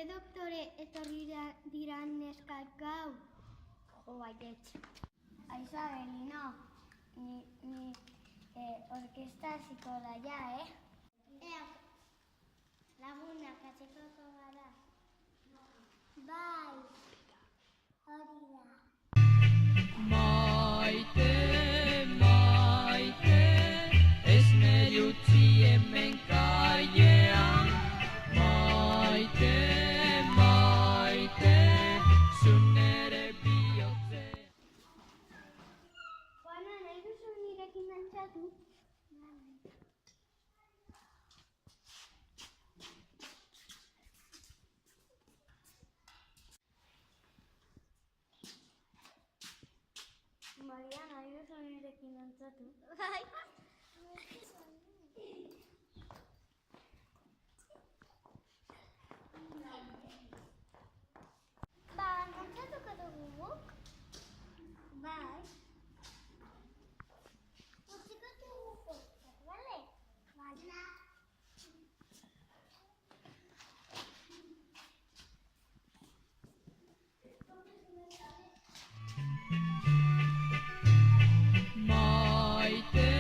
Ze doktore etorri diran neskak gau? Jo, baietz. Aizu, Abelino, ni orkesta hasiko da ja, Ea, lagunak atxekoko gara. Bai, hori da. Maite, maite, ez neri utzi hemen kailean. Maite, maite, zu nere bihotzean. Juana, nahi duzu nirekin dantzatu? Maria, nahi duzu nirekin dantzatu? Bai. Ba, dantzatuko dugu guk? Bai. Utziko dugu postak, bale? Bai. Maite,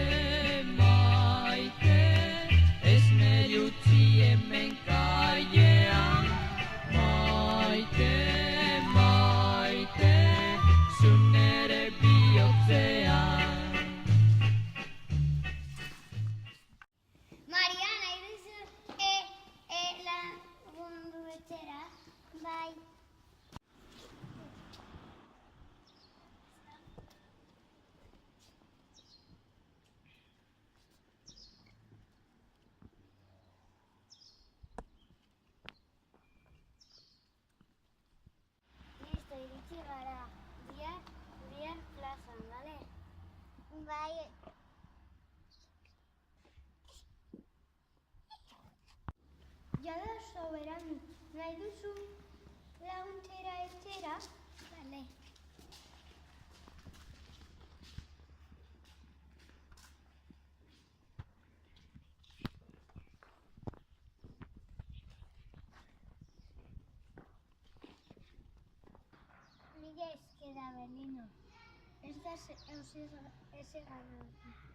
maite, ez neri utzi hemen kailean. Maite, maite, zu nere bihotzean. Maria, nahi duzu lagundu etxera? Bai. Listo, iritsi gara. Bihar plazan, bale? Bai. Jada oso berandu. Nahi duzu laguntzera etxera? Bale. Mila esker, Abelino. Ez da ezer gara.